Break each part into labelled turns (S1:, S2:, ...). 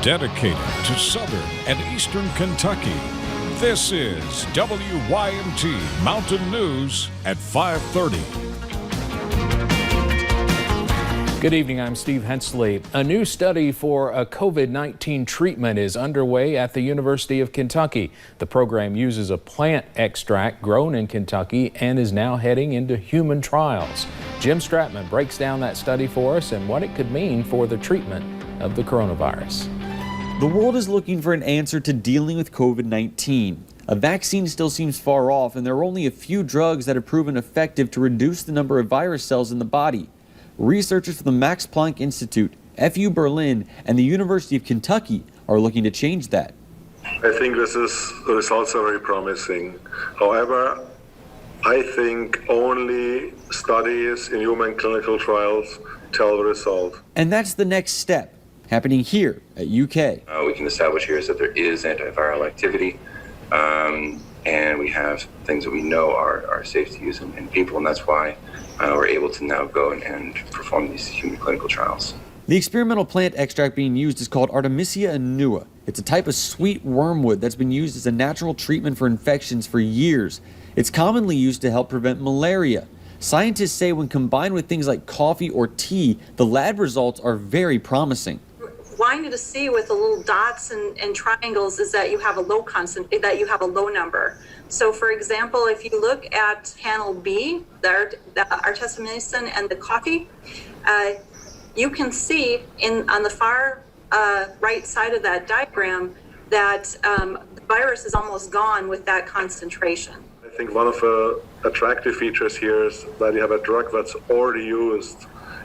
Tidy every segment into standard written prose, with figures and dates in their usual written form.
S1: dedicated to southern and eastern Kentucky. This is WYMT Mountain News at 5:30.
S2: Good evening, I'm Steve Hensley. A new study for a COVID-19 treatment is underway at the University of Kentucky. The program uses a plant extract grown in Kentucky and is now heading into human trials. Jim Stratman breaks down that study for us and what it could mean for the treatment of the coronavirus.
S3: The world is looking for an answer to dealing with COVID-19. A vaccine still seems far off, and there are only a few drugs that have proven effective to reduce the number of virus cells in the body. Researchers from the Max Planck Institute, FU Berlin, and the University of Kentucky are looking to change that.
S4: I think the results are very promising. However, I think only studies in human clinical trials tell the result.
S3: And that's the next step, happening here at UK.
S5: We can establish here is that there is antiviral activity, and we have things that we know are safe to use in people, and that's why we're able to now go and perform these human clinical trials.
S3: The experimental plant extract being used is called Artemisia annua. It's a type of sweet wormwood that's been used as a natural treatment for infections for years. It's commonly used to help prevent malaria. Scientists say when combined with things like coffee or tea, the lab results are very promising.
S6: Wanting to see with the little dots and triangles is that you have a low number. So for example, if you look at panel B, the artemisinin and the coffee, you can see on the far right side of that diagram that the virus is almost gone with that concentration.
S4: I think one of the attractive features here is that you have a drug that's already used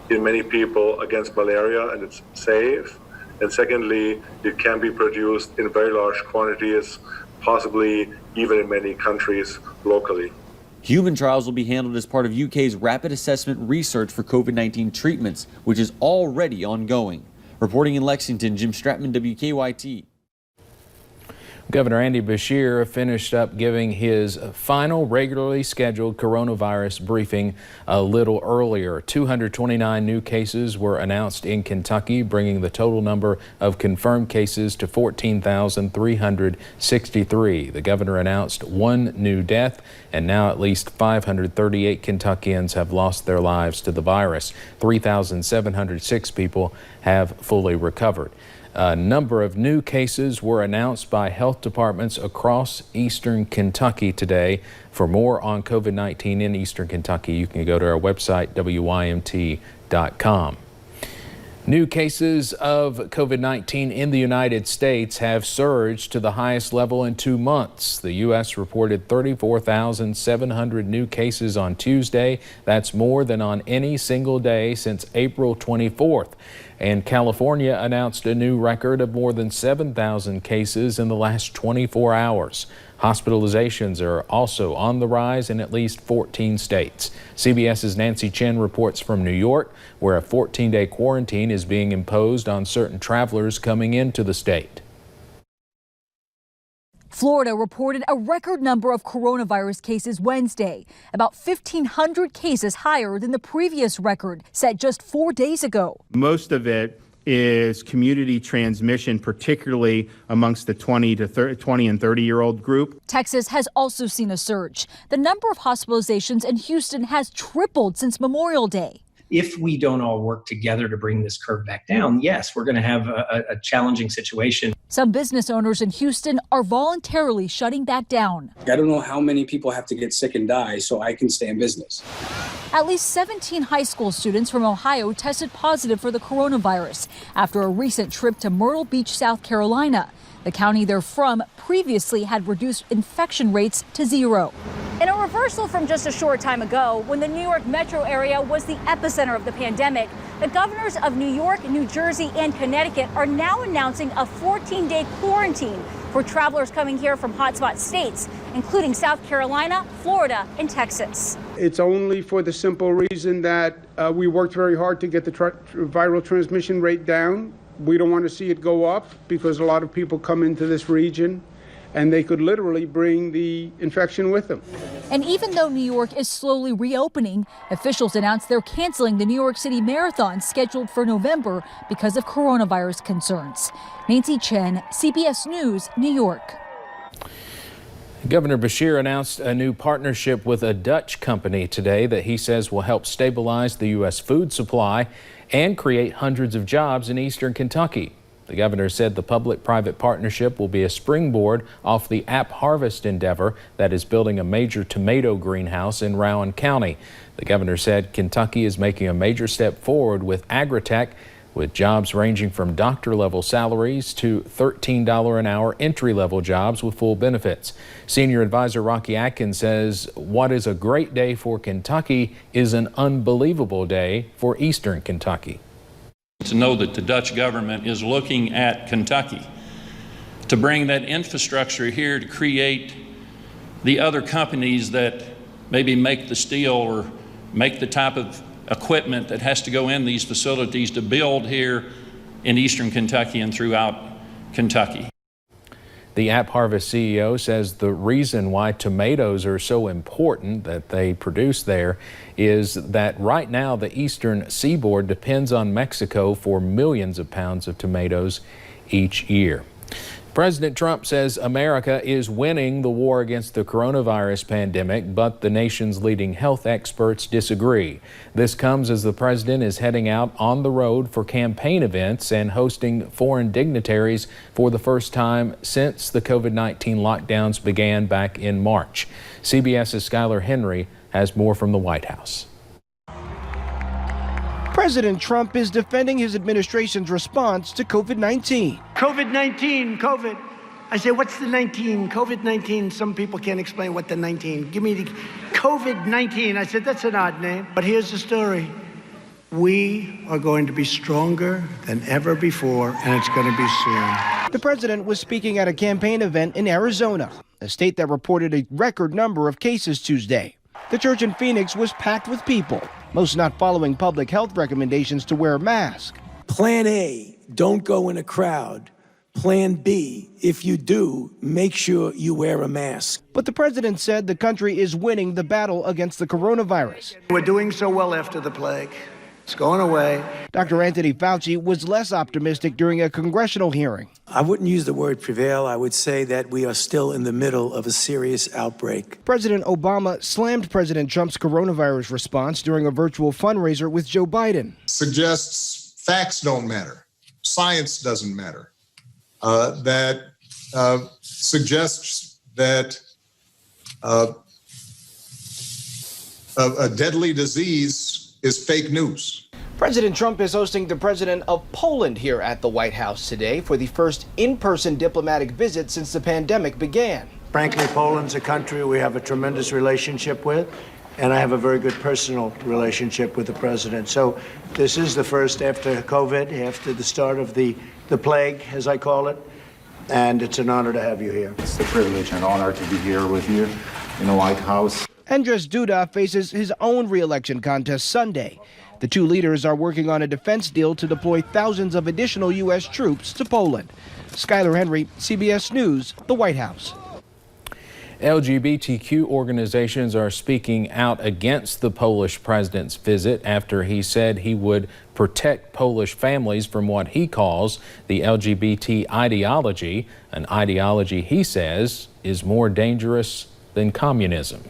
S4: in many people against malaria, and it's safe. And secondly, it can be produced in very large quantities, possibly even in many countries locally.
S3: Human trials will be handled as part of UK's rapid assessment research for COVID-19 treatments, which is already ongoing. Reporting in Lexington, Jim Stratman, WKYT.
S2: Governor Andy Beshear finished up giving his final regularly scheduled coronavirus briefing a little earlier. 229 new cases were announced in Kentucky, bringing the total number of confirmed cases to 14,363. The governor announced one new death, and now at least 538 Kentuckians have lost their lives to the virus. 3,706 people have fully recovered. A number of new cases were announced by health departments across eastern Kentucky today. For more on COVID-19 in eastern Kentucky, you can go to our website, wymt.com. New cases of COVID-19 in the United States have surged to the highest level in 2 months. The U.S. reported 34,700 new cases on Tuesday. That's more than on any single day since April 24th. And California announced a new record of more than 7,000 cases in the last 24 hours. Hospitalizations are also on the rise in at least 14 states. CBS's Nancy Chen reports from New York, where a 14-day quarantine is being imposed on certain travelers coming into the state.
S7: Florida reported a record number of coronavirus cases Wednesday, about 1,500 cases higher than the previous record set just 4 days ago.
S8: Most of it is community transmission, particularly amongst the 20 and 30-year-old group.
S7: Texas has also seen a surge. The number of hospitalizations in Houston has tripled since Memorial Day.
S9: If we don't all work together to bring this curve back down, yes, we're going to have a challenging situation.
S7: Some business owners in Houston are voluntarily shutting back down.
S10: I don't know how many people have to get sick and die so I can stay in business.
S7: At least 17 high school students from Ohio tested positive for the coronavirus after a recent trip to Myrtle Beach, South Carolina. The county they're from previously had reduced infection rates to 0.
S11: In a reversal from just a short time ago, when the New York metro area was the epicenter of the pandemic, the governors of New York, New Jersey, and Connecticut are now announcing a 14-day quarantine for travelers coming here from hotspot states, including South Carolina, Florida, and Texas.
S12: It's only for the simple reason that we worked very hard to get the viral transmission rate down. We don't want to see it go up because a lot of people come into this region. and they could literally bring the infection with them.
S7: And even though New York is slowly reopening, officials announced they're canceling the New York City Marathon scheduled for November because of coronavirus concerns. Nancy Chen, CBS News, New York.
S2: Governor Beshear announced a new partnership with a Dutch company today that he says will help stabilize the U.S. food supply and create hundreds of jobs in eastern Kentucky. The governor said the public-private partnership will be a springboard off the App Harvest endeavor that is building a major tomato greenhouse in Rowan County. The governor said Kentucky is making a major step forward with agritech, with jobs ranging from doctor-level salaries to $13 an hour entry-level jobs with full benefits. Senior advisor Rocky Atkins says what is a great day for Kentucky is an unbelievable day for eastern Kentucky.
S13: To know that the Dutch government is looking at Kentucky to bring that infrastructure here to create the other companies that maybe make the steel or make the type of equipment that has to go in these facilities to build here in eastern Kentucky and throughout Kentucky.
S2: The App Harvest CEO says the reason why tomatoes are so important that they produce there is that right now the eastern seaboard depends on Mexico for millions of pounds of tomatoes each year. President Trump says America is winning the war against the coronavirus pandemic, but the nation's leading health experts disagree. This comes as the president is heading out on the road for campaign events and hosting foreign dignitaries for the first time since the COVID-19 lockdowns began back in March. CBS's Skylar Henry has more from the White House.
S14: President Trump is defending his administration's response to COVID-19.
S15: COVID-19, COVID. I say, what's the 19? COVID-19, some people can't explain what the 19. Give me the COVID-19. I said, that's an odd name. But here's the story. We are going to be stronger than ever before, and it's going to be soon.
S14: The president was speaking at a campaign event in Arizona, a state that reported a record number of cases Tuesday. The church in Phoenix was packed with people, most not following public health recommendations to wear a mask.
S16: Plan A, don't go in a crowd. Plan B, if you do, make sure you wear a mask.
S14: But the president said the country is winning the battle against the coronavirus.
S15: We're doing so well after the plague. It's going away.
S14: Dr. Anthony Fauci was less optimistic during a congressional hearing.
S16: I wouldn't use the word prevail. I would say that we are still in the middle of a serious outbreak.
S14: President Obama slammed President Trump's coronavirus response during a virtual fundraiser with Joe Biden.
S17: Suggests facts don't matter. Science doesn't matter. That suggests that a deadly disease is fake news.
S14: President Trump is hosting the president of Poland here at the White House today for the first in-person diplomatic visit since the pandemic began.
S15: Frankly, Poland's a country we have a tremendous relationship with, and I have a very good personal relationship with the president. So this is the first after COVID, after the start of the plague, as I call it, and it's an honor to have you here.
S18: It's a privilege and honor to be here with you in the White House.
S14: Andrzej Duda faces his own re-election contest Sunday. The two leaders are working on a defense deal to deploy thousands of additional U.S. troops to Poland. Skylar Henry, CBS News, the White House.
S2: LGBTQ organizations are speaking out against the Polish president's visit after he said he would protect Polish families from what he calls the LGBT ideology, an ideology he says is more dangerous than communism.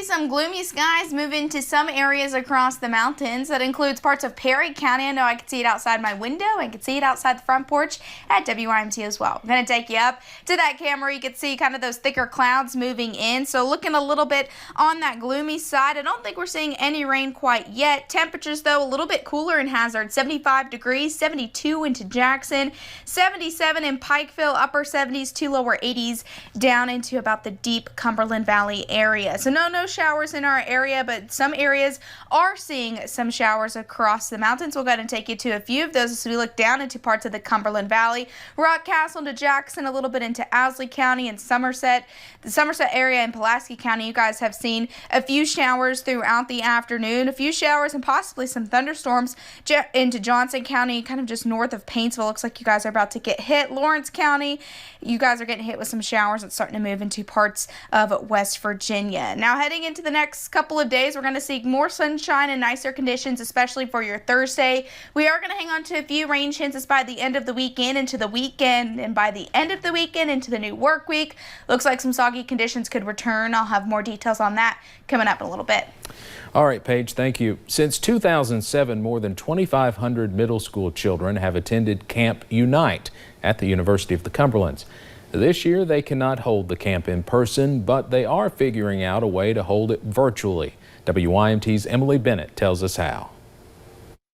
S19: Some gloomy skies move into some areas across the mountains. That includes parts of Perry County. I know I can see it outside my window. I can see it outside the front porch at WYMCA as well. I'm going to take you up to that camera. You can see kind of those thicker clouds moving in. So looking a little bit on that gloomy side. I don't think we're seeing any rain quite yet. Temperatures, though, a little bit cooler in Hazard. 75 degrees, 72 into Jackson, 77 in Pikeville, upper 70s to lower 80s down into about the deep Cumberland Valley area. So no showers in our area, but some areas are seeing some showers across the mountains. We'll go ahead and take you to a few of those as we look down into parts of the Cumberland Valley, Rock Castle to Jackson, a little bit into Owsley County and Somerset. The Somerset area and Pulaski County, you guys have seen a few showers throughout the afternoon, a few showers and possibly some thunderstorms into Johnson County, kind of just north of Paintsville. Looks like you guys are about to get hit. Lawrence County, you guys are getting hit with some showers. It's starting to move into parts of West Virginia. Now heading into the next couple of days, we're going to see more sunshine and nicer conditions, especially for your Thursday. We are going to hang on to a few rain chances by the end of the weekend into the weekend, and by the end of the weekend into the new work week. Looks like some soggy conditions could return. I'll have more details on that coming up in a little bit.
S2: All right, Paige, thank you. Since 2007, more than 2,500 middle school children have attended Camp Unite at the University of the Cumberlands. This year, they cannot hold the camp in person, but they are figuring out a way to hold it virtually. WYMT's Emily Bennett tells us how.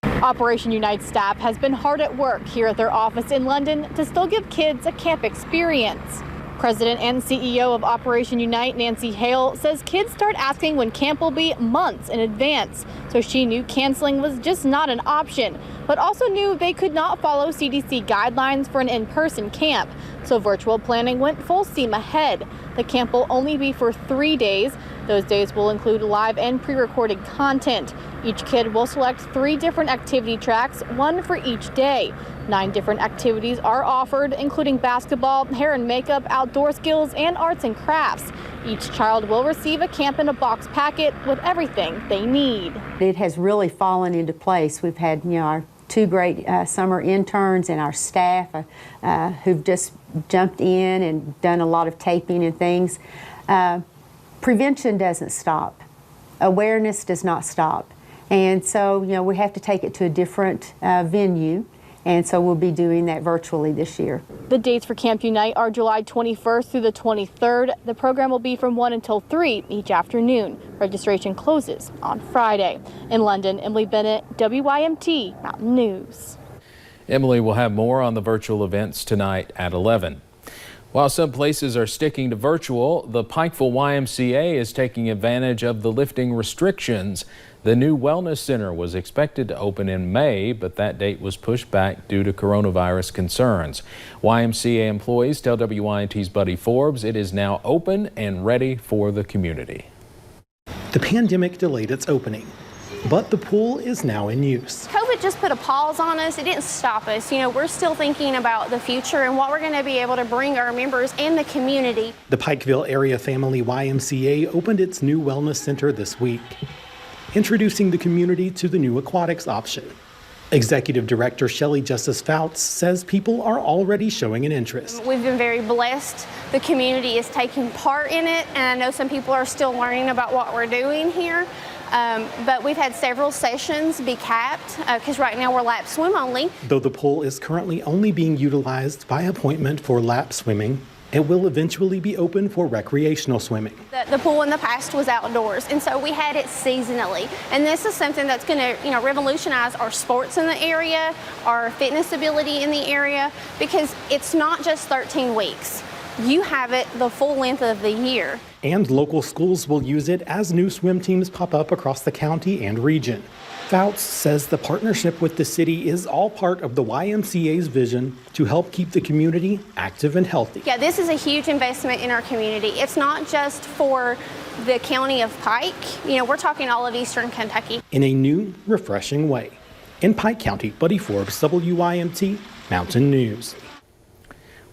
S20: Operation Unite staff has been hard at work here at their office in London to still give kids a camp experience. President and CEO of Operation Unite, Nancy Hale, says kids start asking when camp will be months in advance, so she knew canceling was just not an option, but also knew they could not follow CDC guidelines for an in-person camp, so virtual planning went full steam ahead. The camp will only be for 3 days. Those days will include live and pre-recorded content. Each kid will select 3 different activity tracks, 1 for each day. 9 different activities are offered, including basketball, hair and makeup, outdoor skills, and arts and crafts. Each child will receive a camp-in-a-box packet with everything they need.
S21: It has really fallen into place. We've had, our 2 great summer interns and our staff who've just jumped in and done a lot of taping and things. Prevention doesn't stop. Awareness does not stop. And so, we have to take it to a different venue. And so we'll be doing that virtually this year.
S20: The dates for Camp Unite are July 21st through the 23rd. The program will be from 1 until 3 each afternoon. Registration closes on Friday. In London, Emily Bennett, WYMT Mountain News.
S2: Emily will have more on the virtual events tonight at 11. While some places are sticking to virtual, the Pikeville YMCA is taking advantage of the lifting restrictions. The new wellness center was expected to open in May, but that date was pushed back due to coronavirus concerns. YMCA employees tell WYMT's Buddy Forbes it is now open and ready for the community.
S22: The pandemic delayed its opening, but the pool is now in use.
S23: COVID just put a pause on us. It didn't stop us. We're still thinking about the future and what we're going to be able to bring our members and the community.
S22: The Pikeville Area Family YMCA opened its new wellness center this week, introducing the community to the new aquatics option. Executive Director Shelley Justice Fouts says people are already showing an interest.
S23: We've been very blessed. The community is taking part in it, and I know some people are still learning about what we're doing here. But we've had several sessions be capped because right now we're lap swim only.
S22: Though the pool is currently only being utilized by appointment for lap swimming, it will eventually be open for recreational swimming.
S23: The pool in the past was outdoors, and so we had it seasonally. And this is something that's going to, revolutionize our sports in the area, our fitness ability in the area, because it's not just 13 weeks. You have it the full length of the year.
S22: And local schools will use it as new swim teams pop up across the county and region. Fouts says the partnership with the city is all part of the YMCA's vision to help keep the community active and healthy.
S23: Yeah, this is a huge investment in our community. It's not just for the county of Pike. We're talking all of Eastern Kentucky.
S22: In a new, refreshing way. In Pike County, Buddy Forbes, WYMT Mountain News.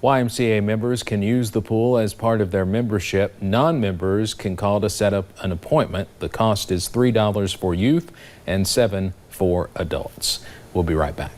S2: YMCA members can use the pool as part of their membership. Non-members can call to set up an appointment. The cost is $3 for youth and $7 for adults. We'll be right back.